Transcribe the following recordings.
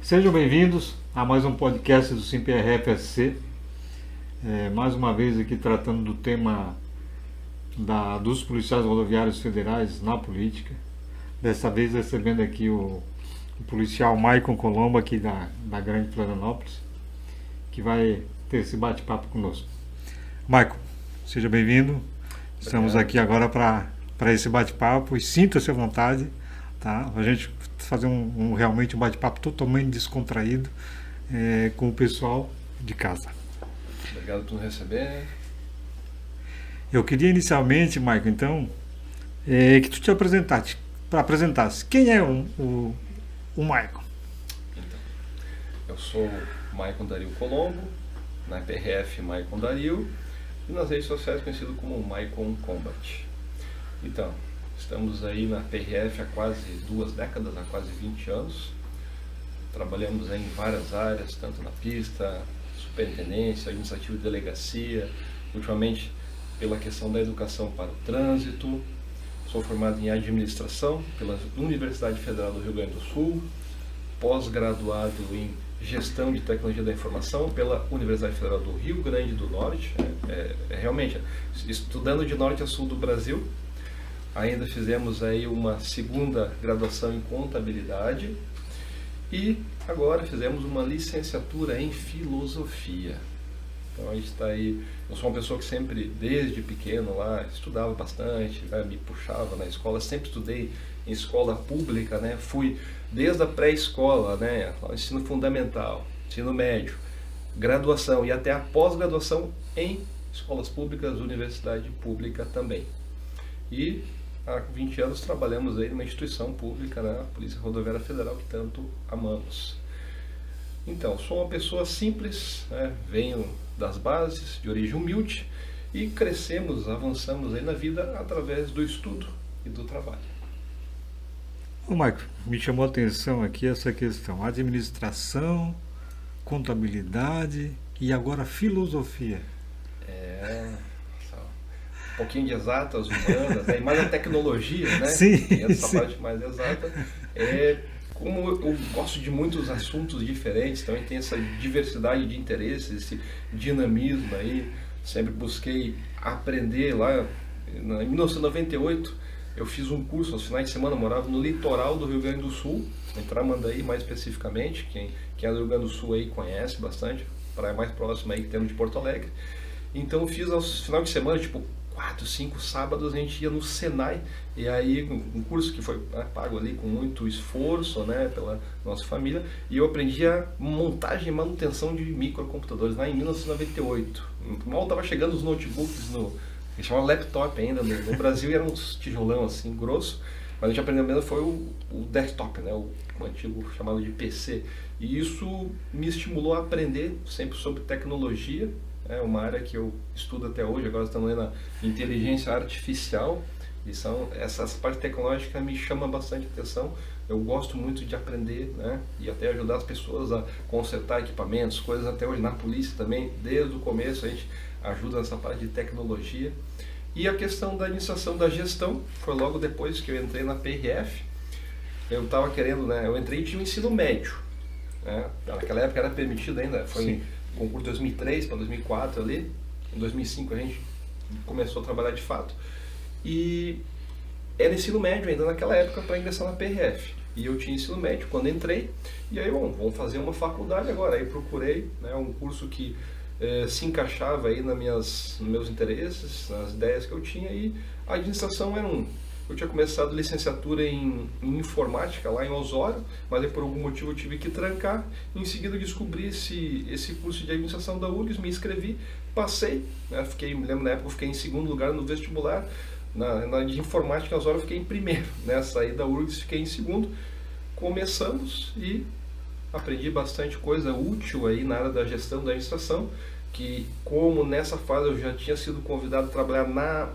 Sejam bem-vindos a mais um podcast do SimPRF-SC. Mais uma vez aqui tratando do tema dos policiais rodoviários federais na política. Dessa vez recebendo aqui o policial Maicon Colombo aqui da Grande Florianópolis, que vai ter esse bate-papo conosco. Maicon, seja bem-vindo. Estamos aqui agora para esse bate-papo e sinta-se à vontade, tá? A gente fazer realmente um bate-papo totalmente descontraído com o pessoal de casa. Obrigado por nos receber. Eu queria inicialmente, Maicon, então, que tu te apresentasse. Quem é o Maicon? Então, eu sou Maicon Dario Colombo, na PRF Maicon Dario, e nas redes sociais conhecido como Maicon Combat. Então, estamos aí na PRF há quase 2 décadas, há quase 20 anos. Trabalhamos aí em várias áreas, tanto na pista, superintendência, administrativo de delegacia, ultimamente pela questão da educação para o trânsito. Sou formado em administração pela Universidade Federal do Rio Grande do Sul, pós-graduado em gestão de tecnologia da informação pela Universidade Federal do Rio Grande do Norte. Realmente, estudando de norte a sul do Brasil. Ainda fizemos aí uma segunda graduação em contabilidade e agora fizemos uma licenciatura em filosofia. Então a gente está aí, eu sou uma pessoa que sempre, desde pequeno lá, estudava bastante, me puxava na escola, sempre estudei em escola pública, né? Fui desde a pré-escola, né? Ensino fundamental, ensino médio, graduação e até a pós-graduação em escolas públicas, universidade pública também. E há 20 anos trabalhamos aí numa instituição pública, né? A Polícia Rodoviária Federal, que tanto amamos. Então, sou uma pessoa simples, né? Venho das bases, de origem humilde, e crescemos, avançamos aí na vida através do estudo e do trabalho. Ô Maicon, me chamou a atenção aqui essa questão, administração, contabilidade e agora filosofia. Um pouquinho de exatas, humanas, né? E mais a tecnologia, né? Sim, e essa sim. parte mais exata. Como eu gosto de muitos assuntos diferentes, também tem essa diversidade de interesses, esse dinamismo aí, sempre busquei aprender lá. Em 1998 eu fiz um curso aos finais de semana, eu morava no litoral do Rio Grande do Sul, em Tramandaí mais especificamente, quem é do Rio Grande do Sul aí conhece bastante, praia mais próxima aí que temos de Porto Alegre. Então eu fiz aos finais de semana, tipo 4, 5 sábados, a gente ia no Senai, e aí um curso que foi pago ali com muito esforço, né, pela nossa família, e eu aprendi a montagem e manutenção de microcomputadores lá em 1998. Mal estava chegando os notebooks, que chamava laptop ainda, no Brasil era uns tijolão assim, grosso, mas a gente aprendeu mesmo foi o desktop, né, o antigo chamado de PC, e isso me estimulou a aprender sempre sobre tecnologia. É uma área que eu estudo até hoje, agora estamos na inteligência artificial, e essas partes tecnológicas me chamam bastante atenção. Eu gosto muito de aprender, né? E até ajudar as pessoas a consertar equipamentos, coisas até hoje na polícia também, desde o começo a gente ajuda nessa parte de tecnologia. E a questão da administração da gestão, foi logo depois que eu entrei na PRF, eu estava querendo, né? Eu entrei de ensino médio, né? Naquela época era permitido ainda, foi Sim. concurso de 2003 para 2004 ali, em 2005 a gente começou a trabalhar de fato, e era ensino médio ainda naquela época para ingressar na PRF, e eu tinha ensino médio quando entrei, e aí, vamos fazer uma faculdade agora, aí procurei, né, um curso que se encaixava aí nos meus interesses, nas ideias que eu tinha, e a administração era Eu tinha começado licenciatura em informática lá em Osório, mas aí por algum motivo eu tive que trancar. Em seguida eu descobri esse curso de administração da URGS, me inscrevi, passei, né, me lembro na época eu fiquei em segundo lugar no vestibular, na de informática em Osório eu fiquei em primeiro, né, saí da URGS, fiquei em segundo, começamos e aprendi bastante coisa útil aí na área da gestão da administração, que como nessa fase eu já tinha sido convidado a trabalhar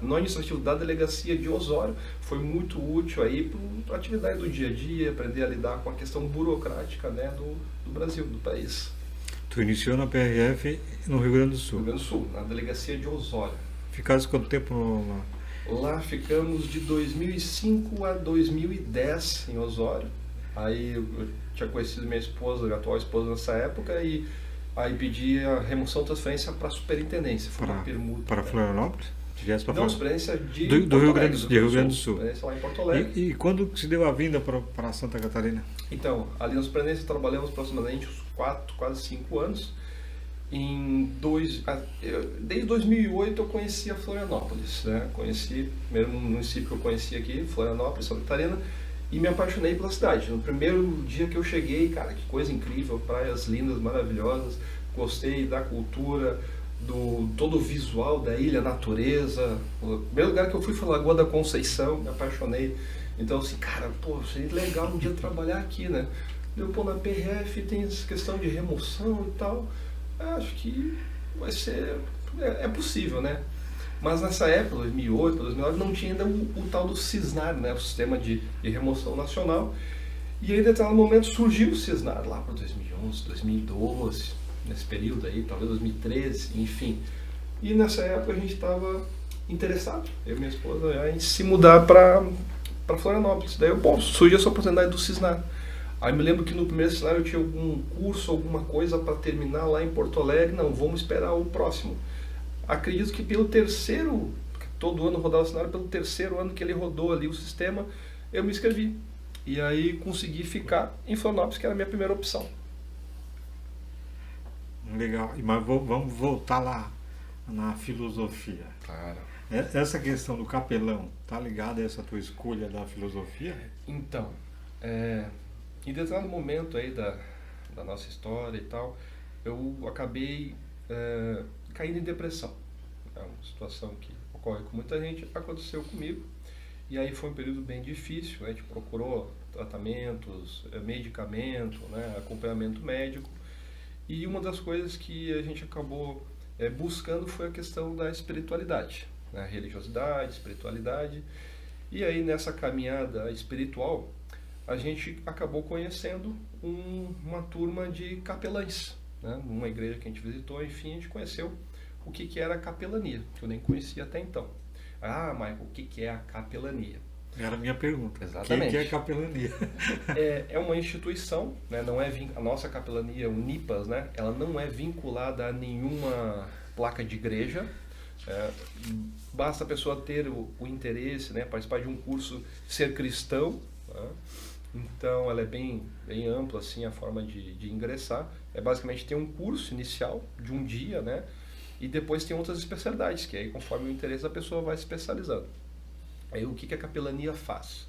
no administrativo da delegacia de Osório, foi muito útil aí para a atividade do dia a dia, aprender a lidar com a questão burocrática, né, do Brasil, do país. Tu iniciou na PRF no Rio Grande do Sul. Rio Grande do Sul, na delegacia de Osório. Ficaste quanto tempo lá? Lá ficamos de 2005 a 2010 em Osório. Aí eu tinha conhecido minha esposa, minha atual esposa nessa época, e aí pedi a remoção de transferência para a superintendência, foi uma permuta. Para né? Florianópolis? Não, superintendência de do Rio Grande do Sul. Superintendência lá em Porto Alegre. E quando se deu a vinda para Santa Catarina? Então, ali na superintendência trabalhamos aproximadamente uns 4, quase 5 anos. Desde 2008 eu conhecia Florianópolis, né? Conheci, primeiro município que eu conheci aqui, Florianópolis, Santa Catarina, e me apaixonei pela cidade. No primeiro dia que eu cheguei, cara, que coisa incrível, praias lindas, maravilhosas, gostei da cultura, do todo o visual da ilha, natureza. O primeiro lugar que eu fui foi Lagoa da Conceição, me apaixonei. Então assim, cara, pô, seria legal um dia trabalhar aqui, né? Eu, pô, na PRF tem essa questão de remoção e tal. Acho que vai ser, é possível, né? Mas nessa época, 2008, 2009, não tinha ainda o tal do Sisnar, né? O Sistema de Remoção Nacional. E aí, em determinado momento, surgiu o Sisnar, lá para 2011, 2012, nesse período aí, talvez 2013, enfim. E nessa época a gente estava interessado, eu e minha esposa, em se mudar para Florianópolis. Daí surgiu essa oportunidade do Sisnar. Aí me lembro que no primeiro cenário eu tinha algum curso, alguma coisa para terminar lá em Porto Alegre. Não, vamos esperar o próximo. Acredito que pelo terceiro, porque todo ano rodava o cenário, pelo terceiro ano que ele rodou ali o sistema, eu me inscrevi. E aí consegui ficar em Florianópolis, que era a minha primeira opção. Legal. Mas vamos voltar lá na filosofia. Claro. Essa questão do capelão, tá ligada a essa tua escolha da filosofia? Então, em determinado momento aí da nossa história e tal, eu acabei caindo em depressão. É uma situação que ocorre com muita gente, aconteceu comigo. E aí foi um período bem difícil, né? A gente procurou tratamentos, medicamento, né? Acompanhamento médico. E uma das coisas que a gente acabou buscando foi a questão da espiritualidade, né? Religiosidade, espiritualidade. E aí nessa caminhada espiritual, a gente acabou conhecendo uma turma de capelães, né? Numa igreja que a gente visitou, enfim, a gente conheceu o que era a capelania, que eu nem conhecia até então. Ah, Michael, o que é a capelania? Era a minha pergunta. Exatamente. O que é a capelania? É uma instituição, né? Não é a nossa capelania, o NIPAS, né? Ela não é vinculada a nenhuma placa de igreja. Basta a pessoa ter o interesse, né? Participar de um curso, ser cristão. Né? Então ela é bem ampla assim, a forma de ingressar. Basicamente tem um curso inicial de um dia, né? E depois tem outras especialidades, que aí conforme o interesse da pessoa vai se especializando. Aí o que a capelania faz?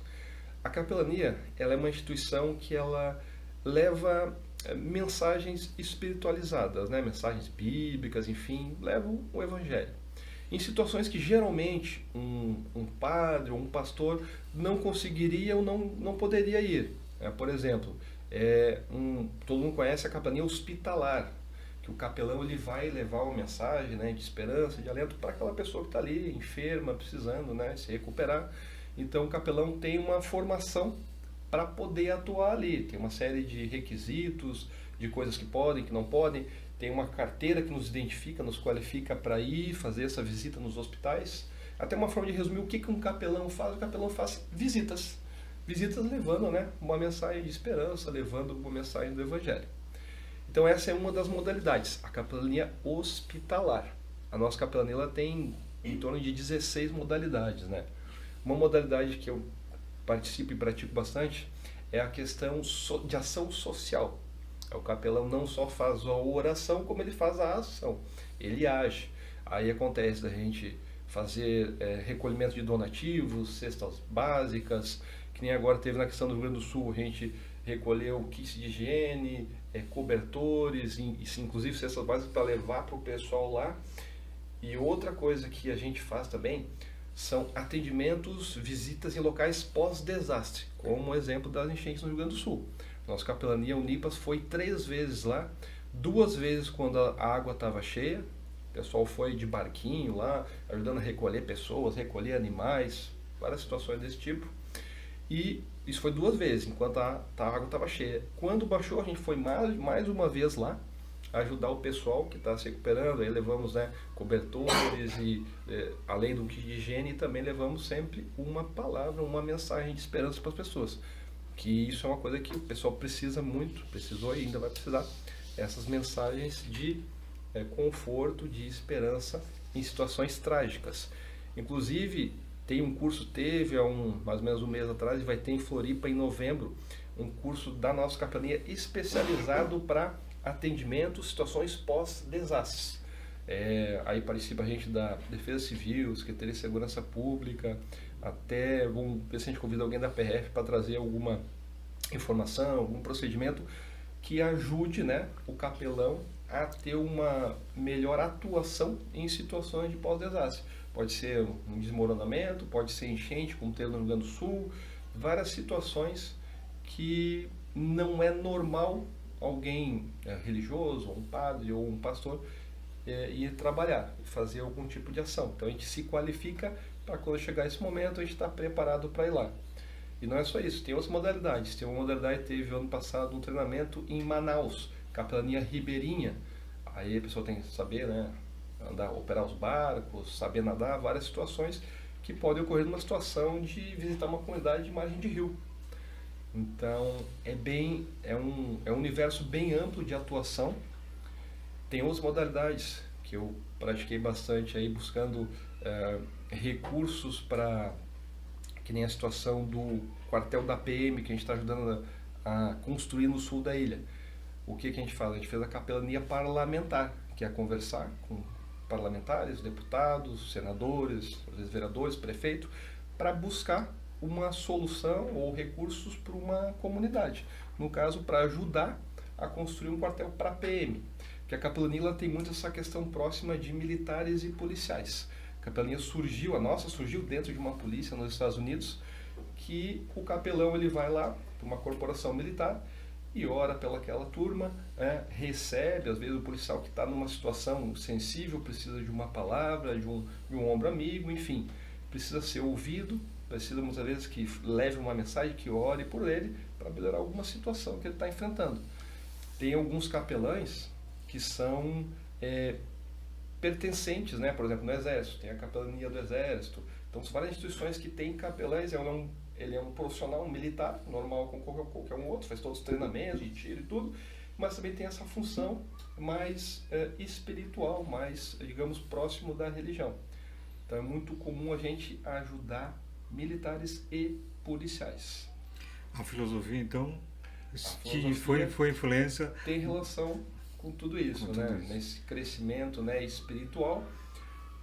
A capelania, ela é uma instituição que ela leva mensagens espiritualizadas, né? Mensagens bíblicas, enfim, levam o evangelho. Em situações que geralmente um padre ou um pastor não conseguiria ou não poderia ir. Por exemplo, todo mundo conhece a capelania hospitalar, que o capelão ele vai levar uma mensagem, né, de esperança, de alento para aquela pessoa que está ali, enferma, precisando, né, se recuperar. Então o capelão tem uma formação para poder atuar ali, tem uma série de requisitos, de coisas que podem, que não podem, tem uma carteira que nos identifica, nos qualifica para ir fazer essa visita nos hospitais. Até uma forma de resumir o que um capelão faz: o capelão faz visitas levando, né, uma mensagem de esperança, levando uma mensagem do evangelho. Então essa é uma das modalidades, a capelania hospitalar. A nossa capelania ela tem em torno de 16 modalidades, né? Uma modalidade que eu participo e pratico bastante é a questão de ação social. O capelão não só faz a oração, como ele faz a ação. Ele age. Aí acontece da gente fazer recolhimento de donativos, cestas básicas, que nem agora teve na questão do Rio Grande do Sul, a gente recolheu kits de higiene, cobertores, inclusive cestas básicas para levar para o pessoal lá. E outra coisa que a gente faz também são atendimentos, visitas em locais pós-desastre, como o exemplo das enchentes no Rio Grande do Sul. Nossa capelania Unipas foi 3 vezes lá, 2 vezes quando a água estava cheia, o pessoal foi de barquinho lá, ajudando a recolher pessoas, recolher animais, várias situações desse tipo. E isso foi 2 vezes, enquanto a água estava cheia. Quando baixou, a gente foi mais uma vez lá, ajudar o pessoal que está se recuperando. Aí levamos, né, cobertores e além do kit de higiene, também levamos sempre uma palavra, uma mensagem de esperança para as pessoas. Que isso é uma coisa que o pessoal precisa muito, precisou e ainda vai precisar, essas mensagens de conforto, de esperança em situações trágicas. Inclusive, tem um curso, teve há mais ou menos um mês atrás, e vai ter em Floripa em novembro, um curso da nossa capelania especializado para atendimento, situações pós-desastres. Aí participa a gente da Defesa Civil, Secretaria de Segurança Pública, até vamos ver se a gente convida alguém da PRF para trazer alguma informação, algum procedimento que ajude, né, o capelão a ter uma melhor atuação em situações de pós-desastre. Pode ser um desmoronamento, pode ser enchente, como teve no Rio Grande do Sul, várias situações que não é normal alguém religioso, ou um padre, ou um pastor, ir trabalhar, fazer algum tipo de ação. Então a gente se qualifica para quando chegar esse momento a gente estar preparado para ir lá. E não é só isso, tem outras modalidades. Tem uma modalidade, teve ano passado um treinamento em Manaus, capelania ribeirinha. Aí a pessoa tem que saber, né, andar, operar os barcos, saber nadar, várias situações que podem ocorrer numa situação de visitar uma comunidade de margem de rio. Então é um universo bem amplo de atuação. Tem outras modalidades que eu pratiquei bastante aí, buscando recursos para, que nem a situação do quartel da PM, que a gente está ajudando a construir no sul da ilha. O que a gente faz? A gente fez a capelania parlamentar, que é conversar com parlamentares, deputados, senadores, às vezes vereadores, prefeito, para buscar uma solução ou recursos para uma comunidade. No caso, para ajudar a construir um quartel para a PM. Porque a capelania tem muito essa questão próxima de militares e policiais. A capelania surgiu, a nossa surgiu dentro de uma polícia nos Estados Unidos, que o capelão ele vai lá para uma corporação militar e ora pelaquela turma, recebe, às vezes o policial que está numa situação sensível, precisa de uma palavra, de um ombro amigo, enfim, precisa ser ouvido, precisa muitas vezes que leve uma mensagem, que ore por ele, para melhorar alguma situação que ele está enfrentando. Tem alguns capelães que são pertencentes, né? Por exemplo, no Exército, tem a capelania do Exército. Então, são várias instituições que têm capelães. Ele é um profissional, um militar, normal como qualquer um outro, faz todos os treinamentos de tiro e tudo, mas também tem essa função mais espiritual, mais, digamos, próximo da religião. Então, é muito comum a gente ajudar militares e policiais. A filosofia, então, que foi influência... Tem relação com tudo isso, né? Nesse crescimento, né, espiritual,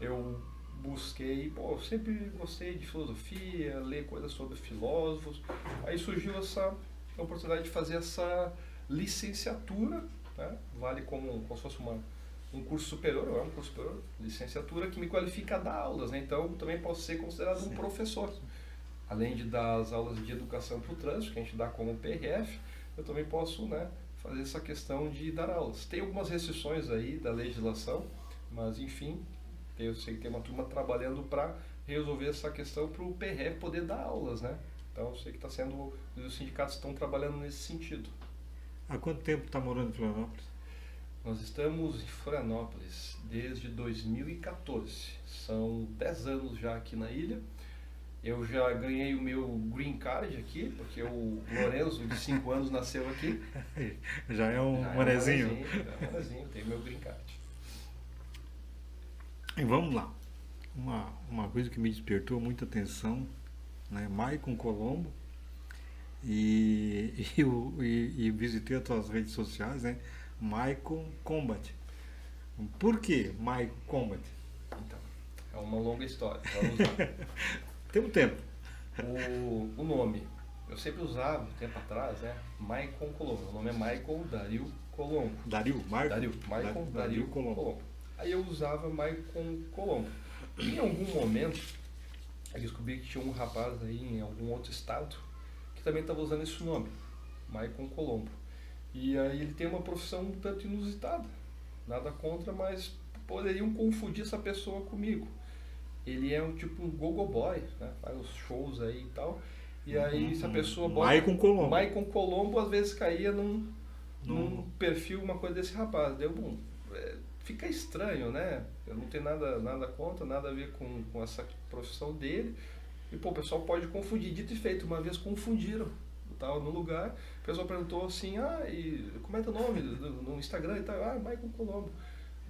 eu busquei, eu sempre gostei de filosofia, ler coisas sobre filósofos. Aí surgiu essa oportunidade de fazer essa licenciatura, né? Vale como se fosse um curso superior, é um curso superior, licenciatura, que me qualifica a dar aulas, né? Então também posso ser considerado um professor. Além de dar as aulas de educação para o trânsito, que a gente dá como PRF, eu também posso, né, fazer essa questão de dar aulas. Tem algumas restrições aí da legislação, mas enfim, eu sei que tem uma turma trabalhando para resolver essa questão para o PRF poder dar aulas, né? Então eu sei que os sindicatos estão trabalhando nesse sentido. Há quanto tempo está morando em Florianópolis? Nós estamos em Florianópolis desde 2014. São 10 anos já aqui na ilha. Eu já ganhei o meu green card aqui, porque o Lorenzo, de 5 anos, nasceu aqui. Já é um manezinho. Já é um manezinho, tem meu green card. E vamos lá. Uma coisa que me despertou muita atenção, né? Maicon Colombo, e visitei as tuas redes sociais, né? Maicon Combat. Por que Maicon Combat? Então, é uma longa história. Vamos lá. Tem um tempo. O nome, eu sempre usava, tempo atrás, né? Maicon Colombo. O nome é Maicon Dario Colombo. Dario Colombo. Aí eu usava Maicon Colombo. Em algum momento, eu descobri que tinha um rapaz aí em algum outro estado que também estava usando esse nome, Maicon Colombo. E aí ele tem uma profissão um tanto inusitada. Nada contra, mas poderiam confundir essa pessoa comigo. Ele é um go-go boy, né? Faz os shows aí e tal. E aí essa pessoa bota... Maicon Colombo às vezes caía num perfil, uma coisa desse rapaz. Fica estranho, né? Eu não tenho nada contra, nada a ver com essa profissão dele. E o pessoal pode confundir. Dito e feito, uma vez confundiram. tal, no lugar, o pessoal perguntou assim, e como é teu nome no Instagram e tal, Maicon Colombo.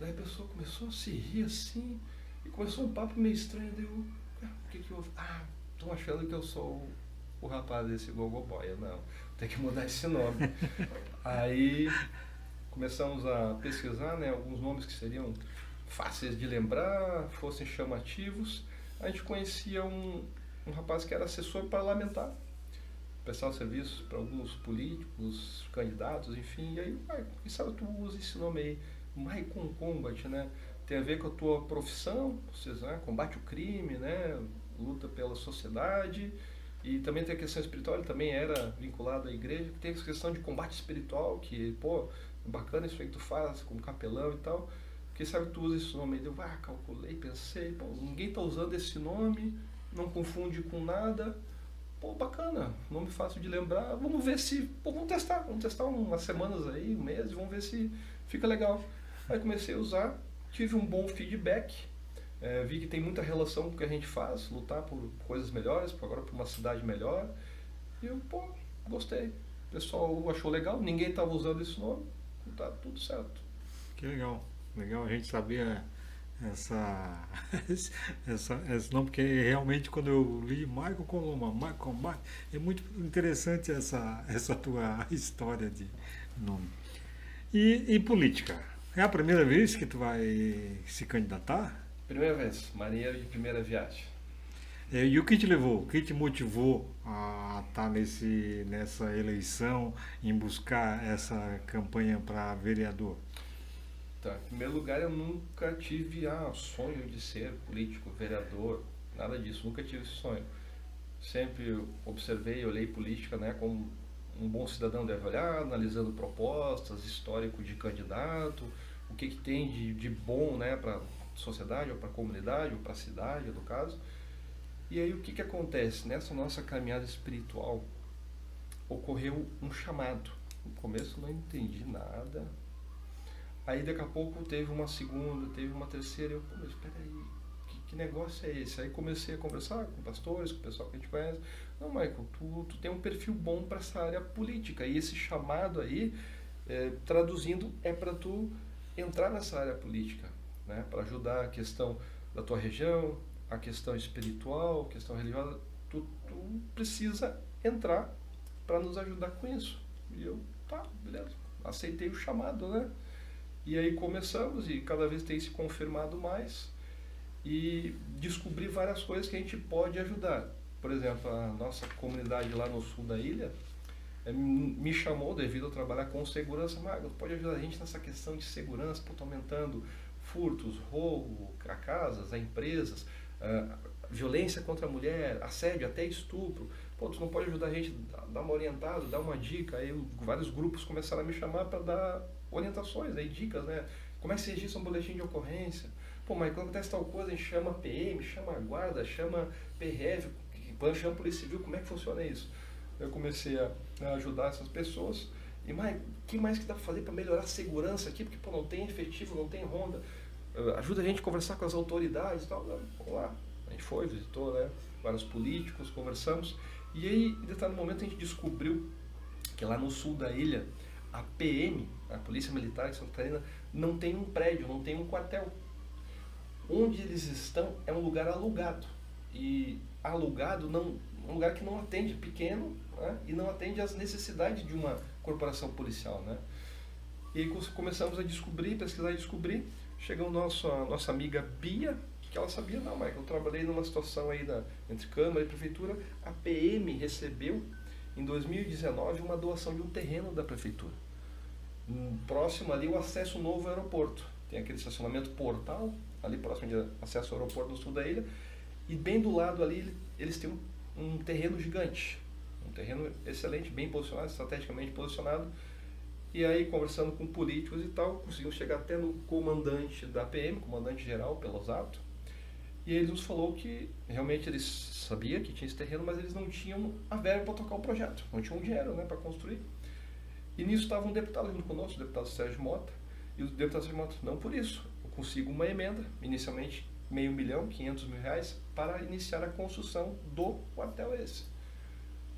Daí a pessoa começou a se rir assim, e começou um papo meio estranho, daí eu, o que houve? Estão achando que eu sou o rapaz desse Gogoboy. Eu, não, tem que mudar esse nome. Aí começamos a pesquisar, né, alguns nomes que seriam fáceis de lembrar, fossem chamativos. A gente conhecia um rapaz que era assessor parlamentar, prestava serviços para alguns políticos, candidatos, enfim. E aí, quem sabe tu usa esse nome aí, Maicon Combat, né? Tem a ver com a tua profissão, vocês, né? Combate o crime, né? Luta pela sociedade. E também tem a questão espiritual, ele também era vinculado à igreja. Tem a questão de combate espiritual, que, pô, bacana isso aí que tu faz, como capelão e tal. Quem sabe tu usa esse nome aí? Eu calculei, pensei, pô, ninguém tá usando esse nome, não confunde com nada. Pô, bacana, nome fácil de lembrar. Vamos ver se, vamos testar umas semanas aí, um mês, vamos ver se fica legal. Aí comecei a usar, tive um bom feedback. Vi que tem muita relação com o que a gente faz, lutar por coisas melhores, agora por uma cidade melhor. E eu, gostei. O pessoal achou legal, ninguém estava usando esse nome, tá tudo certo. Que legal, legal a gente sabia esse nome, porque realmente quando eu li Maicon Colombo, é muito interessante essa tua história de nome. E política? É a primeira vez que tu vai se candidatar? Primeira vez, marinheiro de primeira viagem. E o que te levou, o que te motivou a estar nessa eleição, em buscar essa campanha para vereador? Tá, em primeiro lugar, eu nunca tive sonho de ser político, vereador, nada disso, nunca tive esse sonho. Sempre observei, olhei política, né, como um bom cidadão deve olhar, analisando propostas, histórico de candidato, o que tem de bom, né, para sociedade, ou para a comunidade, ou para a cidade, no caso. E aí o que acontece? Nessa nossa caminhada espiritual, ocorreu um chamado. No começo eu não entendi nada. Aí daqui a pouco teve uma segunda, teve uma terceira, eu, mas espera aí, que negócio é esse? Aí comecei a conversar com pastores, com o pessoal que a gente conhece. Não, Michael, tu tem um perfil bom para essa área política, e esse chamado aí, traduzindo, é para tu entrar nessa área política, né? Para ajudar a questão da tua região, a questão espiritual, a questão religiosa, tu precisa entrar para nos ajudar com isso. E eu, tá, beleza, aceitei o chamado, né? E aí começamos, e cada vez tem se confirmado mais, e descobri várias coisas que a gente pode ajudar. Por exemplo, a nossa comunidade lá no sul da ilha me chamou, devido a trabalhar com segurança, Marcos, pode ajudar a gente nessa questão de segurança, aumentando furtos, roubo a casas, a empresas, violência contra a mulher, assédio, até estupro. Tu não pode ajudar a gente a dar uma orientada, dar uma dica? Aí vários grupos começaram a me chamar para dar orientações, aí, dicas, né? Como é que se registra um boletim de ocorrência? Mas quando acontece tal coisa, a gente chama a PM, chama a guarda, chama PRF, chama a Polícia Civil, como é que funciona isso? Eu comecei a ajudar essas pessoas. E, o que mais que dá para fazer para melhorar a segurança aqui? Porque, não tem efetivo, não tem ronda. Ajuda a gente a conversar com as autoridades e tal. Vamos lá. A gente foi, visitou, né, vários políticos, conversamos. E aí, em determinado momento, a gente descobriu que lá no sul da ilha, a PM, a Polícia Militar de Santa Catarina, não tem um prédio, não tem um quartel. Onde eles estão é um lugar alugado. E alugado é um lugar que não atende, pequeno, né, e não atende às necessidades de uma corporação policial, né? E aí começamos a descobrir, pesquisar e descobrir. Chegou a nossa amiga Bia, que ela sabia, não, Michael, eu trabalhei numa situação aí entre Câmara e Prefeitura. A PM recebeu, em 2019, uma doação de um terreno da Prefeitura. Próximo ali, o acesso novo ao aeroporto. Tem aquele estacionamento Portal, ali próximo de acesso ao aeroporto no sul da ilha. E bem do lado ali, eles têm um terreno gigante. Um terreno excelente, bem posicionado, estrategicamente posicionado. E aí, conversando com políticos e tal, conseguimos chegar até no comandante da PM, comandante-geral, Pelosato. E ele nos falou que realmente eles sabiam que tinha esse terreno, mas eles não tinham a verba para tocar o projeto, não tinham dinheiro, né, para construir. E nisso estava um deputado junto conosco, o deputado Sérgio Mota, e o deputado Sérgio Mota, não por isso, eu consigo uma emenda, inicialmente R$500 mil, R$500 mil, para iniciar a construção do quartel esse.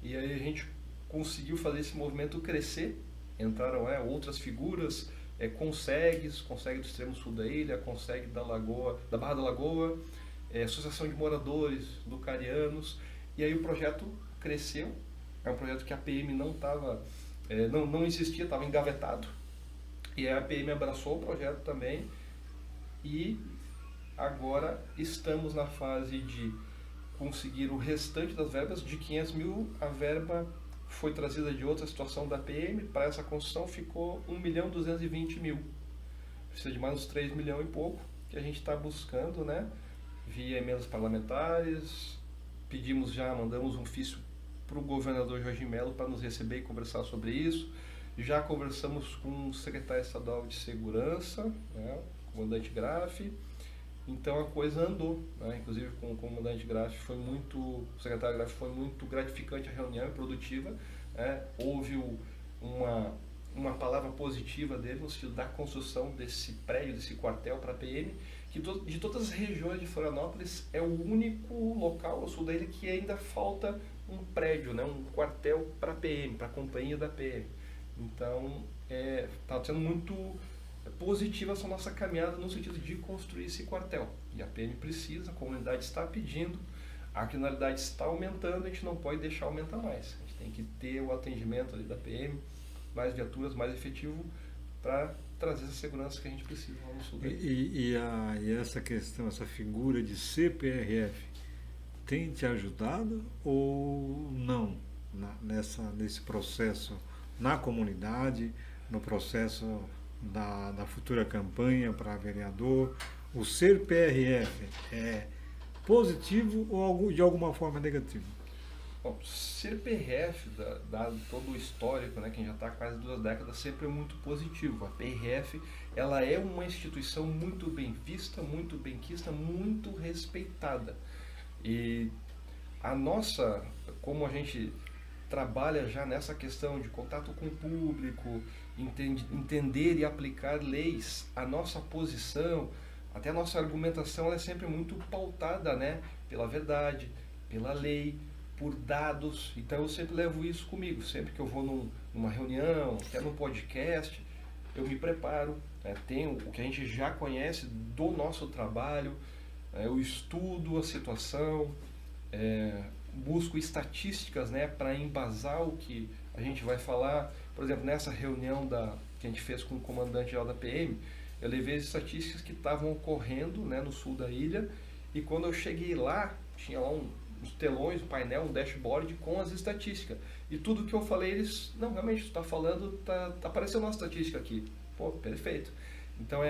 E aí a gente conseguiu fazer esse movimento crescer. Entraram outras figuras, consegue do extremo sul da ilha, consegue da Barra da Lagoa, Associação de Moradores, do Carianos, e aí o projeto cresceu. É um projeto que a PM não existia, estava engavetado, e a PM abraçou o projeto também, e agora estamos na fase de conseguir o restante das verbas. De 500 mil, a verba foi trazida de outra situação da PM, para essa construção ficou 1.220.000. Precisa de mais uns 3 milhões e pouco, que a gente está buscando, né, via emendas parlamentares. Mandamos um ofício para o governador Jorginho Melo para nos receber e conversar sobre isso. Já conversamos com o secretário estadual de segurança, né, o comandante Graff. Então a coisa andou, né? Inclusive com o comandante Graff o secretário Graff, foi muito gratificante a reunião e produtiva. Houve uma palavra positiva dele no sentido da construção desse prédio, desse quartel para a PM, que de todas as regiões de Florianópolis é o único local ao sul da ilha que ainda falta um prédio, né? Um quartel para a PM, para a companhia da PM. Então está sendo muito positiva essa nossa caminhada no sentido de construir esse quartel. E a PM precisa, a comunidade está pedindo, a criminalidade está aumentando, a gente não pode deixar aumentar mais. A gente tem que ter o atendimento ali da PM, mais viaturas, mais efetivo, para trazer essa segurança que a gente precisa lá no sul. E essa questão, essa figura de CPRF, tem te ajudado ou não nesse processo na comunidade, no processo da futura campanha para vereador? O ser PRF é positivo ou de alguma forma negativo? Bom, ser PRF, dado todo o histórico, né, que já está há quase 2 décadas, sempre é muito positivo. A PRF, ela é uma instituição muito bem vista, muito benquista, muito respeitada. E como a gente trabalha já nessa questão de contato com o público, entender e aplicar leis, a nossa posição, até a nossa argumentação, ela é sempre muito pautada, né, pela verdade, pela lei, por dados. Então eu sempre levo isso comigo, sempre que eu vou numa reunião, até num podcast, eu me preparo, né, tenho o que a gente já conhece do nosso trabalho, eu estudo a situação, busco estatísticas, né, para embasar o que a gente vai falar. Por exemplo, nessa reunião que a gente fez com o comandante-geral da PM, eu levei as estatísticas que estavam ocorrendo, né, no sul da ilha, e quando eu cheguei lá, tinha lá uns telões, um painel, um dashboard com as estatísticas. E tudo que eu falei, eles, não, realmente, tu está falando, tá aparecendo uma estatística aqui. Pô, perfeito. Então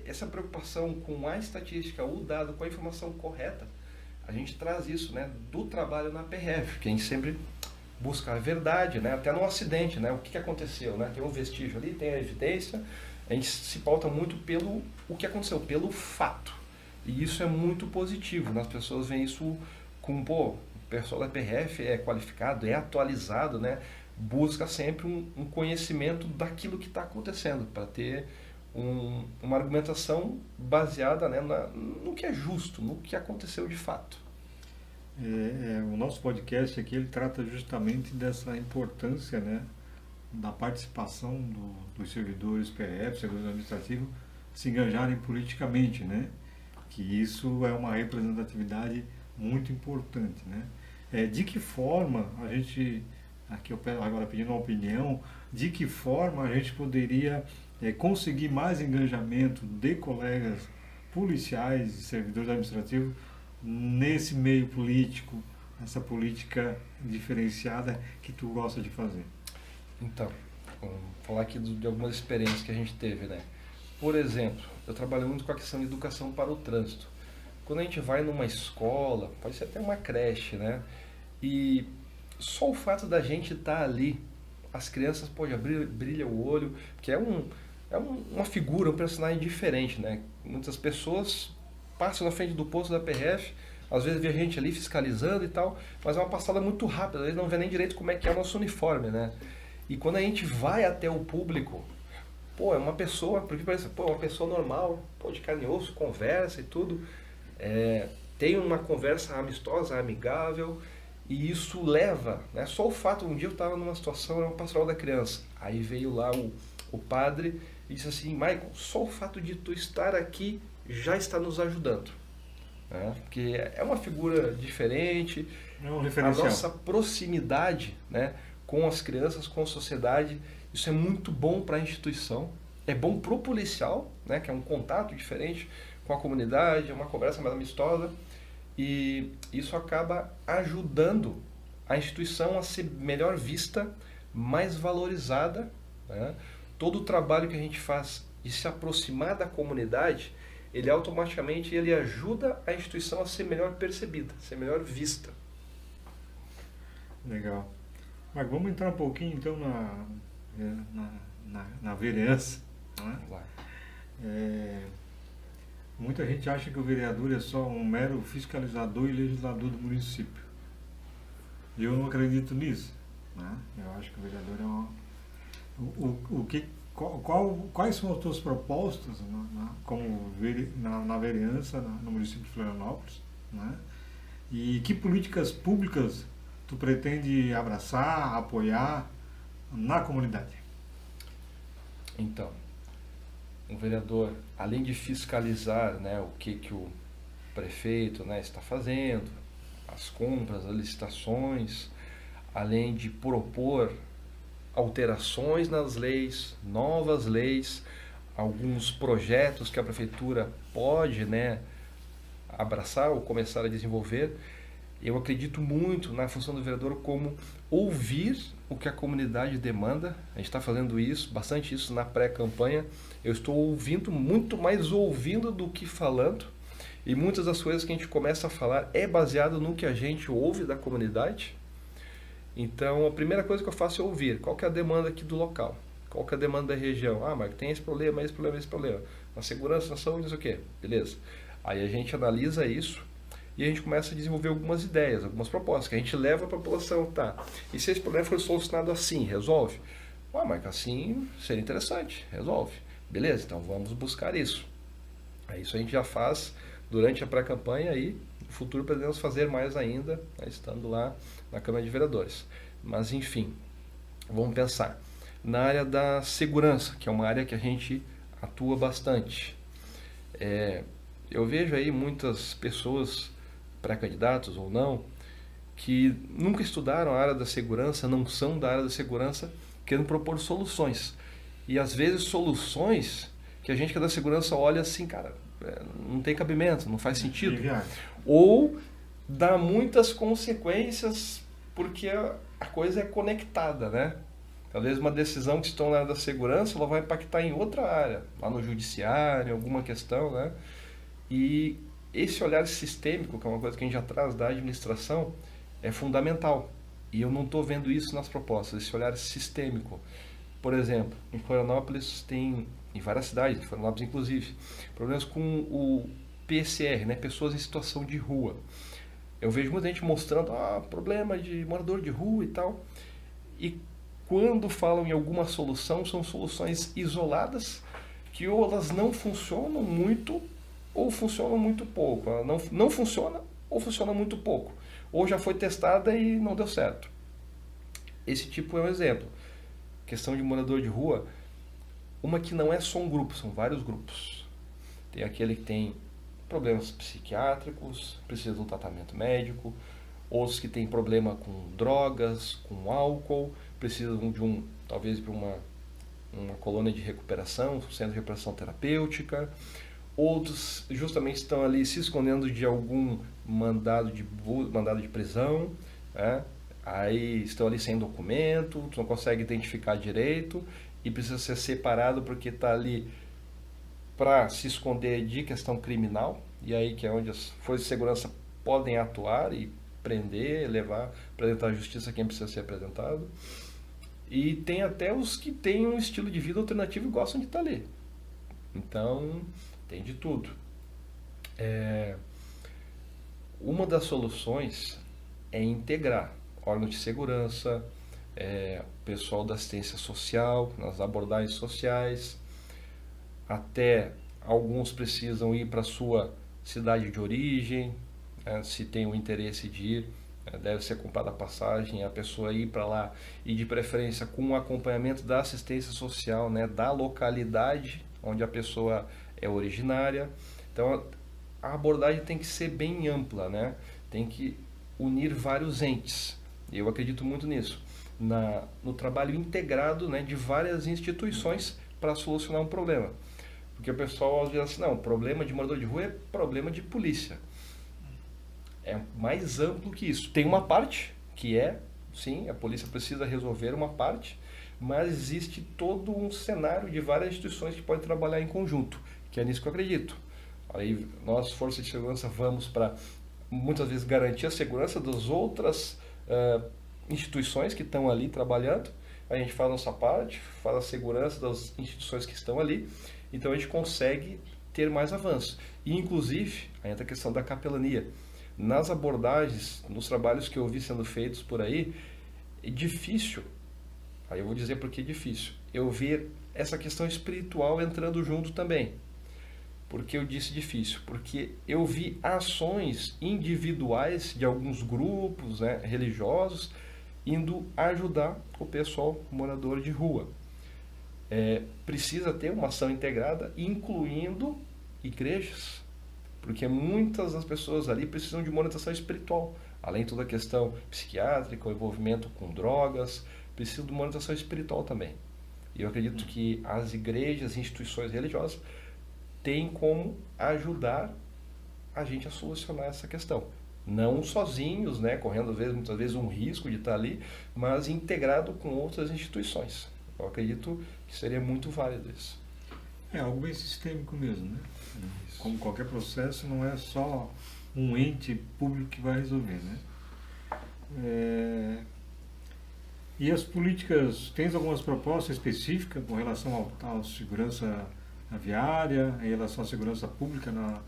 essa preocupação com a estatística, o dado, com a informação correta, a gente traz isso, né, do trabalho na PRF, que a gente sempre busca a verdade, né, até no acidente, né, o que aconteceu, né, tem um vestígio ali, tem a evidência, a gente se pauta muito pelo o que aconteceu, pelo fato. E isso é muito positivo, né? As pessoas veem isso com, o pessoal da PRF é qualificado, é atualizado, né? Busca sempre um conhecimento daquilo que está acontecendo, para ter uma argumentação baseada, né, no que é justo, no que aconteceu de fato. O nosso podcast aqui, ele trata justamente dessa importância, né, da participação dos servidores PRF, servidores administrativos, se engajarem politicamente, né? Que isso é uma representatividade muito importante, né? De que forma a gente, aqui eu agora pedindo uma opinião, de que forma a gente poderia conseguir mais engajamento de colegas policiais e servidores administrativos nesse meio político, essa política diferenciada que tu gosta de fazer? Então, vamos falar aqui de algumas experiências que a gente teve, né? Por exemplo, eu trabalho muito com a questão de educação para o trânsito. Quando a gente vai numa escola, pode ser até uma creche, né? E só o fato da gente estar ali, as crianças, já brilha o olho, porque é uma figura, um personagem diferente, né? Muitas pessoas passam na frente do posto da PRF, às vezes vê a gente ali fiscalizando e tal, mas é uma passada muito rápida, às vezes não vê nem direito como é que é o nosso uniforme, né? E quando a gente vai até o público, é uma pessoa, porque parece, uma pessoa normal, de carne e osso, conversa e tudo, tem uma conversa amistosa, amigável, E isso leva, né, só o fato, um dia eu estava numa situação, era uma pastoral da criança, aí veio lá o padre e disse assim, Michael, só o fato de tu estar aqui já está nos ajudando. Né? Porque é uma figura diferente, É um a referencial. nossa proximidade, né, com as crianças, com a sociedade, isso é muito bom para a instituição, é bom para o policial, né, que é um contato diferente com a comunidade, é uma conversa mais amistosa, e isso acaba ajudando a instituição a ser melhor vista, mais valorizada. Né? Todo o trabalho que a gente faz de se aproximar da comunidade, ele automaticamente ele ajuda a instituição a ser melhor percebida, ser melhor vista. Legal. Mas vamos entrar um pouquinho então na vereança. Né? Vamos lá. Muita gente acha que o vereador é só um mero fiscalizador e legislador do município. E eu não acredito nisso. Né? Eu acho que o vereador é quais são as tuas propostas na vereança no município de Florianópolis? Né? E que políticas públicas tu pretende abraçar, apoiar na comunidade? Então, o vereador, além de fiscalizar, né, o que o prefeito, né, está fazendo, as compras, as licitações, além de propor alterações nas leis, novas leis, alguns projetos que a prefeitura pode, né, abraçar ou começar a desenvolver, eu acredito muito na função do vereador como ouvir o que a comunidade demanda. A gente está fazendo isso, bastante isso na pré-campanha. Eu estou ouvindo, muito mais ouvindo do que falando. E muitas das coisas que a gente começa a falar é baseado no que a gente ouve da comunidade. Então, a primeira coisa que eu faço é ouvir. Qual que é a demanda aqui do local? Qual que é a demanda da região? Ah, mas tem esse problema, esse problema, esse problema. Na segurança, na saúde, não sei o quê. Beleza. Aí a gente analisa isso e a gente começa a desenvolver algumas ideias, algumas propostas, que a gente leva para a população, tá? E se esse problema for solucionado assim, resolve? Ah, mas assim seria interessante, resolve. Beleza, então vamos buscar isso. Aí isso a gente já faz durante a pré-campanha e no futuro pretendemos fazer mais ainda, né, estando lá na Câmara de Vereadores. Mas enfim, vamos pensar. Na área da segurança, que é uma área que a gente atua bastante. Eu vejo aí muitas pessoas, pré-candidatos ou não, que nunca estudaram a área da segurança, não são da área da segurança, querendo propor soluções. E às vezes soluções que a gente que é da segurança olha assim, cara, não tem cabimento, não faz sentido. Ou dá muitas consequências porque a coisa é conectada, né? Talvez uma decisão que estão na área da segurança, ela vai impactar em outra área, lá no judiciário, alguma questão, né? E esse olhar sistêmico, que é uma coisa que a gente já traz da administração, é fundamental. E eu não estou vendo isso nas propostas, esse olhar sistêmico. Por exemplo, em Florianópolis tem, em várias cidades, em Florianópolis inclusive, problemas com o PSR, né? Pessoas em situação de rua. Eu vejo muita gente mostrando problema de morador de rua e tal. E quando falam em alguma solução, são soluções isoladas, que ou elas não funcionam muito, ou funcionam muito pouco. Ela não funciona, ou funciona muito pouco. Ou já foi testada e não deu certo. Esse tipo é um exemplo. Questão de morador de rua, uma que não é só um grupo, são vários grupos. Tem aquele que tem problemas psiquiátricos, precisa de um tratamento médico, outros que têm problema com drogas, com álcool, precisam de talvez de uma colônia de recuperação, um centro de recuperação terapêutica. Outros justamente estão ali se escondendo de algum mandado de prisão, né? Aí estão ali sem documento, não consegue identificar direito e precisa ser separado porque está ali para se esconder de questão criminal, e aí que é onde as forças de segurança podem atuar e prender, levar, apresentar à justiça quem precisa ser apresentado. E tem até os que têm um estilo de vida alternativo e gostam de estar ali. Então, tem de tudo. Uma das soluções é integrar órgãos de segurança, pessoal da assistência social, nas abordagens sociais, até alguns precisam ir para a sua cidade de origem, se tem o interesse de ir Deve ser comprada a passagem, a pessoa ir para lá e de preferência com o acompanhamento da assistência social, né, da localidade onde a pessoa é originária. Então a abordagem tem que ser bem ampla, né? Tem que unir vários entes. Eu acredito muito nisso, no trabalho integrado, né, de várias instituições para solucionar um problema. Porque o pessoal às vezes assim, não, problema de morador de rua é problema de polícia. É mais amplo que isso. Tem uma parte que sim, a polícia precisa resolver uma parte, mas existe todo um cenário de várias instituições que podem trabalhar em conjunto, que é nisso que eu acredito. Aí nós, forças de segurança, vamos para, muitas vezes, garantir a segurança das outras instituições que estão ali trabalhando. A gente faz a nossa parte, faz a segurança das instituições que estão ali, então a gente consegue ter mais avanço. E, inclusive, aí entra a questão da capelania. Nas abordagens, nos trabalhos que eu vi sendo feitos por aí, é difícil, aí eu vou dizer por que é difícil, eu ver essa questão espiritual entrando junto também. Por que eu disse difícil? Porque eu vi ações individuais de alguns grupos, né, religiosos indo ajudar o pessoal morador de rua. Precisa ter uma ação integrada, incluindo igrejas, porque muitas das pessoas ali precisam de uma orientação espiritual, além de toda a questão psiquiátrica, o envolvimento com drogas, precisam de uma orientação espiritual também. E eu acredito que as igrejas, instituições religiosas, têm como ajudar a gente a solucionar essa questão. Não sozinhos, né, correndo muitas vezes um risco de estar ali, mas integrado com outras instituições. Eu acredito que seria muito válido isso. É algo bem sistêmico mesmo, né? Isso. Como qualquer processo, não é só um ente público que vai resolver, né? E as políticas, tens algumas propostas específicas com relação à segurança viária, em relação à segurança pública na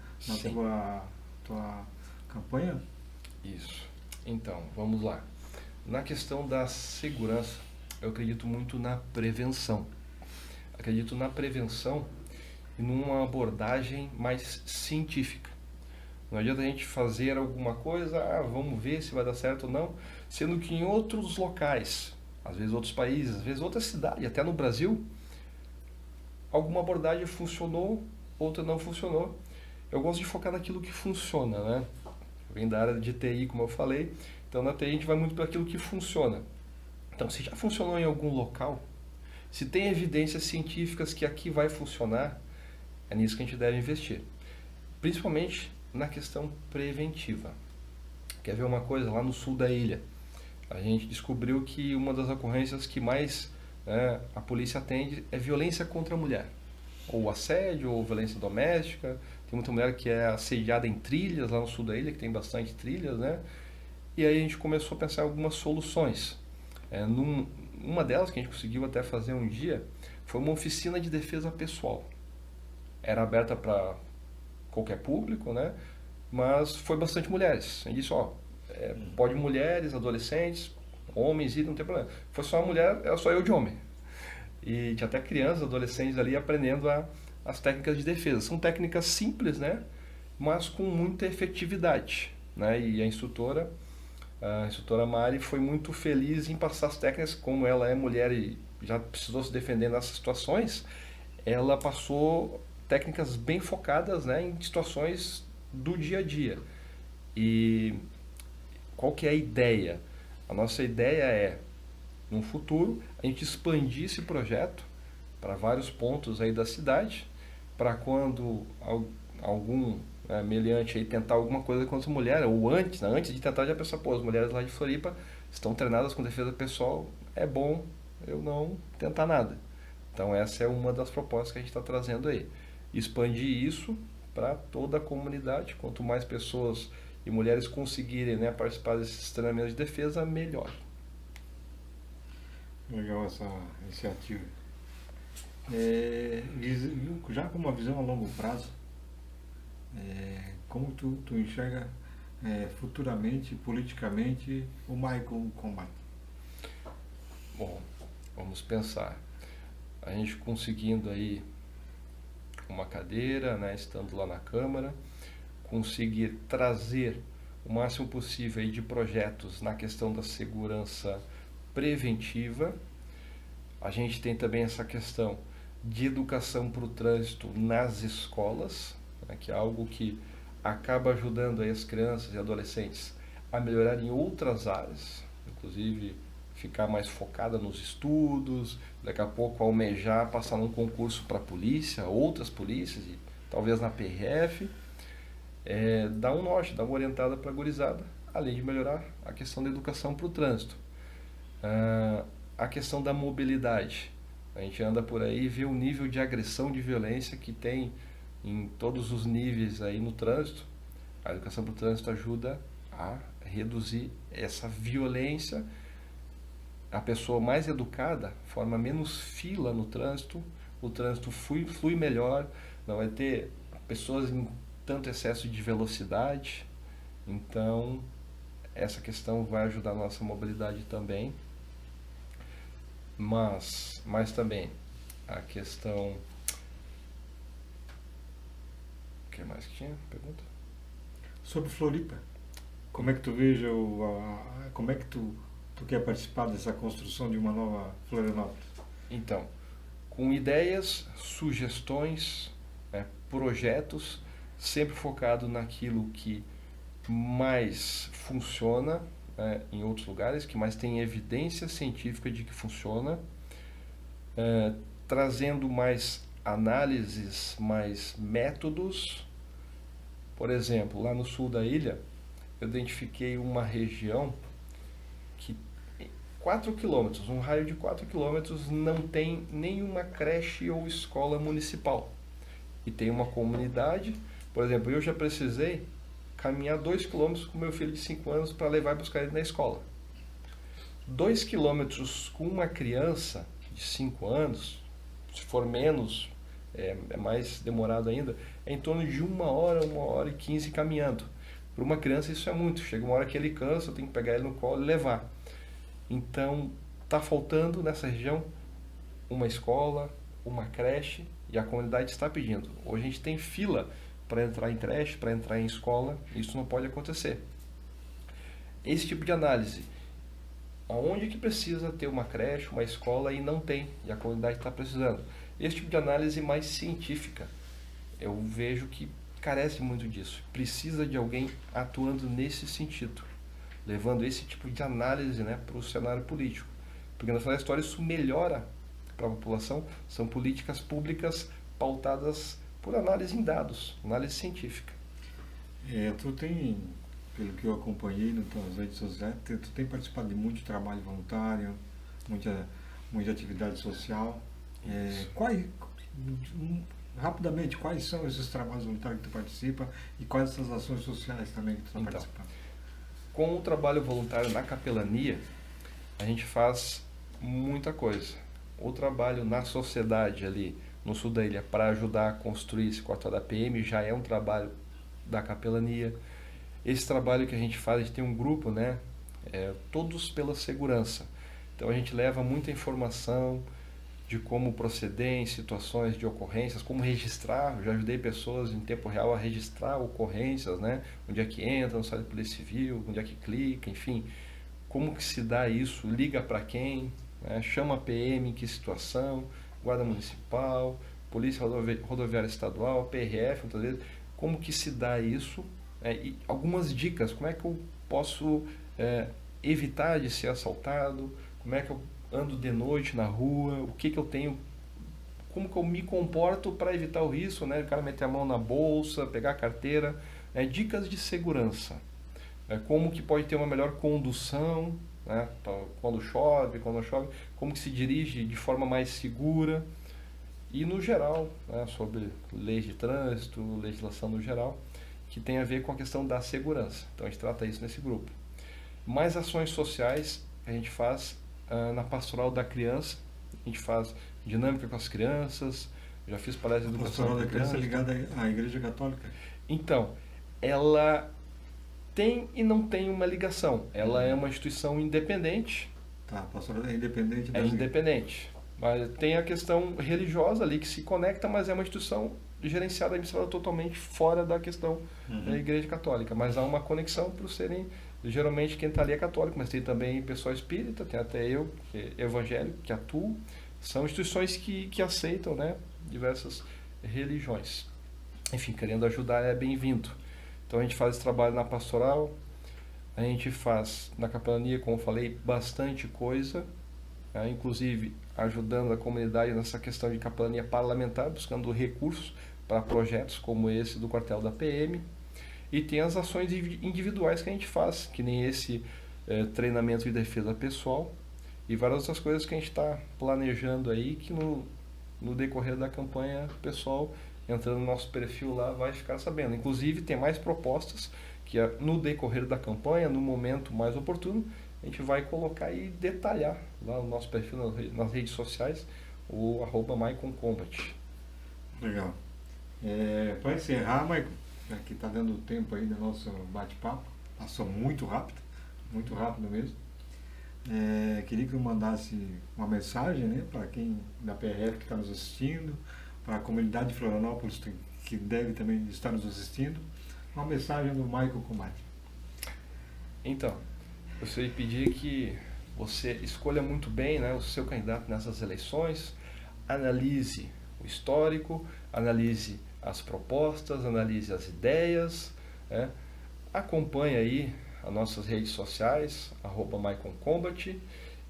tua campanha? Isso. Então, vamos lá. Na questão da segurança, eu acredito muito na prevenção. Acredito na prevenção e numa abordagem mais científica. Não adianta a gente fazer alguma coisa, vamos ver se vai dar certo ou não, sendo que em outros locais, às vezes outros países, às vezes outras cidades, até no Brasil, alguma abordagem funcionou, outra não funcionou. Eu gosto de focar naquilo que funciona, né? Eu venho da área de TI, como eu falei, então na TI a gente vai muito para aquilo que funciona. Então, se já funcionou em algum local, se tem evidências científicas que aqui vai funcionar, é nisso que a gente deve investir. Principalmente na questão preventiva. Quer ver uma coisa? Lá no sul da ilha, a gente descobriu que uma das ocorrências que mais a polícia atende é violência contra a mulher. Ou assédio, ou violência doméstica. Tem muita mulher que é assediada em trilhas lá no sul da ilha, que tem bastante trilhas, né? E aí a gente começou a pensar em algumas soluções. Uma delas que a gente conseguiu até fazer um dia foi uma oficina de defesa pessoal. Era aberta para qualquer público, né? Mas foi bastante mulheres. A gente disse, pode mulheres, adolescentes, homens, e não tem problema. Foi só uma mulher, era só eu de homem. E tinha até crianças, adolescentes ali aprendendo as técnicas de defesa. São técnicas simples, né? Mas com muita efetividade, né? E a instrutora Mari foi muito feliz em passar as técnicas, como ela é mulher e já precisou se defender nessas situações, ela passou técnicas bem focadas, né, em situações do dia a dia. E qual que é a ideia? A nossa ideia é, no futuro, a gente expandir esse projeto para vários pontos aí da cidade, para quando algum meliante aí tentar alguma coisa contra a mulher, ou antes de tentar, já pensar, as mulheres lá de Floripa estão treinadas com defesa pessoal, é bom eu não tentar nada. Então essa é uma das propostas que a gente está trazendo aí. Expandir isso para toda a comunidade, quanto mais pessoas e mulheres conseguirem, né, participar desses treinamentos de defesa, melhor. Legal essa iniciativa. Já com uma visão a longo prazo, como tu enxerga futuramente, politicamente, o Michael Combat? Bom, vamos pensar. A gente conseguindo aí uma cadeira, né, estando lá na Câmara, conseguir trazer o máximo possível aí de projetos na questão da segurança preventiva. A gente tem também essa questão de educação para o trânsito nas escolas, né, que é algo que acaba ajudando aí as crianças e adolescentes a melhorar em outras áreas, inclusive ficar mais focada nos estudos, daqui a pouco almejar passar num concurso para a polícia, outras polícias, e talvez na PRF, dá um norte, dá uma orientada para a gurizada, além de melhorar a questão da educação para o trânsito. A questão da mobilidade. A gente anda por aí e vê o nível de agressão, de violência que tem em todos os níveis aí no trânsito. A educação para o trânsito ajuda a reduzir essa violência. A pessoa mais educada forma menos fila no trânsito, o trânsito flui melhor, não vai ter pessoas em tanto excesso de velocidade. Então, essa questão vai ajudar a nossa mobilidade também. Mas também a questão... O que mais que tinha? Pergunta? Sobre Floripa, como é que tu veja, como é que tu quer participar dessa construção de uma nova Florianópolis? Então, com ideias, sugestões, projetos, sempre focado naquilo que mais funciona, em outros lugares, que mais tem evidência científica de que funciona, trazendo mais análises, mais métodos. Por exemplo, lá no sul da ilha, eu identifiquei uma região que 4 quilômetros, um raio de 4 quilômetros, não tem nenhuma creche ou escola municipal. E tem uma comunidade. Por exemplo, eu já precisei caminhar 2 quilômetros com meu filho de 5 anos para levar e buscar ele na escola. 2 quilômetros com uma criança de 5 anos, se for menos, é mais demorado ainda, é em torno de 1 hora e 15 caminhando. Para uma criança isso é muito. Chega uma hora que ele cansa, eu tenho que pegar ele no colo e levar. Então, está faltando nessa região uma escola, uma creche, e a comunidade está pedindo. Hoje a gente tem fila para entrar em creche, para entrar em escola, isso não pode acontecer. Esse tipo de análise, aonde que precisa ter uma creche, uma escola e não tem, e a comunidade está precisando. Esse tipo de análise mais científica, eu vejo que carece muito disso. Precisa de alguém atuando nesse sentido, levando esse tipo de análise, para o cenário político. Porque no final da história isso melhora para a população, são políticas públicas pautadas por análise em dados, análise científica. Tu tem, pelo que eu acompanhei nas tuas redes sociais, tu tem participado de muito trabalho voluntário, muita atividade social. Rapidamente, quais são esses trabalhos voluntários que tu participa e quais essas ações sociais também que tu está participando? Com o trabalho voluntário na capelania, a gente faz muita coisa. O trabalho na sociedade ali no sul da ilha para ajudar a construir esse quartel da PM já é um trabalho da capelania. Esse trabalho que a gente faz, a gente tem um grupo, todos pela segurança. Então a gente leva muita informação de como proceder em situações de ocorrências, como registrar. Eu já ajudei pessoas em tempo real a registrar ocorrências, onde é que entra no site da Polícia Civil, onde é que clica, enfim, como que se dá isso, liga para quem, chama a PM, em que situação, Guarda Municipal, Polícia Rodoviária Estadual, PRF, muitas vezes, como que se dá isso, e algumas dicas, como é que eu posso evitar de ser assaltado, como é que eu ando de noite na rua, o que eu tenho, como que eu me comporto para evitar o risco, o cara meter a mão na bolsa, pegar a carteira, dicas de segurança, como que pode ter uma melhor condução, quando chove, quando não chove, como que se dirige de forma mais segura, e no geral, sobre leis de trânsito, legislação no geral, que tem a ver com a questão da segurança. Então a gente trata isso nesse grupo. Mais ações sociais que a gente faz na pastoral da criança, a gente faz dinâmica com as crianças, já fiz palestra de educação. A pastoral da criança é ligada à Igreja Católica? Então, ela tem e não tem uma ligação. Ela é uma instituição independente. Tá, a pastoral é independente das... É independente. Mas tem a questão religiosa ali que se conecta, mas é uma instituição gerenciada e administrada totalmente fora da questão da Igreja Católica. Mas há uma conexão por serem, geralmente quem está ali é católico, mas tem também pessoal espírita, tem até eu, que é evangélico, que atuo. São instituições que aceitam, né, diversas religiões. Enfim, querendo ajudar é bem-vindo. Então a gente faz esse trabalho na pastoral, a gente faz na capelania, como eu falei, bastante coisa, né, inclusive ajudando a comunidade nessa questão de capelania parlamentar, buscando recursos para projetos como esse do quartel da PM. E tem as ações individuais que a gente faz, que nem esse treinamento de defesa pessoal e várias outras coisas que a gente está planejando aí, que no decorrer da campanha o pessoal entrando no nosso perfil lá vai ficar sabendo. Inclusive tem mais propostas que no decorrer da campanha, no momento mais oportuno, a gente vai colocar e detalhar lá no nosso perfil nas redes sociais, o @MaiconCombat. Legal. Para encerrar, Maicon, aqui está dando tempo aí do nosso bate-papo, passou muito rápido mesmo. Queria que tu mandasse uma mensagem, né, para quem da PRF que está nos assistindo, para a comunidade de Florianópolis que deve também estar nos assistindo, uma mensagem do Maicon Combat. Então, eu gostaria de pedir que você escolha muito bem, né, o seu candidato nessas eleições, analise o histórico, analise as propostas, analise as ideias, né, acompanhe aí as nossas redes sociais, @MaiconCombat,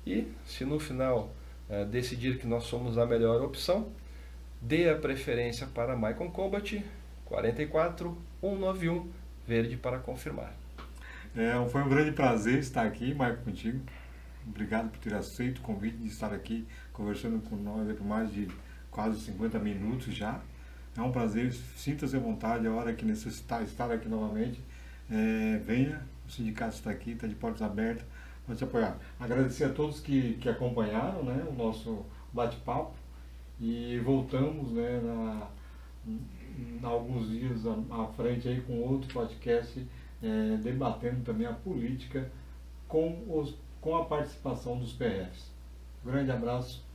e se no final decidir que nós somos a melhor opção, dê a preferência para Maicon Combat 44191, verde para confirmar. Foi um grande prazer estar aqui, Maicon, contigo. Obrigado por ter aceito o convite de estar aqui conversando com nós por mais de quase 50 minutos já. É um prazer, sinta-se à vontade, a hora que necessitar estar aqui novamente, venha, o sindicato está aqui, está de portas abertas para te apoiar. Agradecer a todos que acompanharam, né, o nosso bate-papo, e voltamos, né, alguns dias à frente aí com outro podcast, debatendo também a política com a participação dos PRFs. Grande abraço.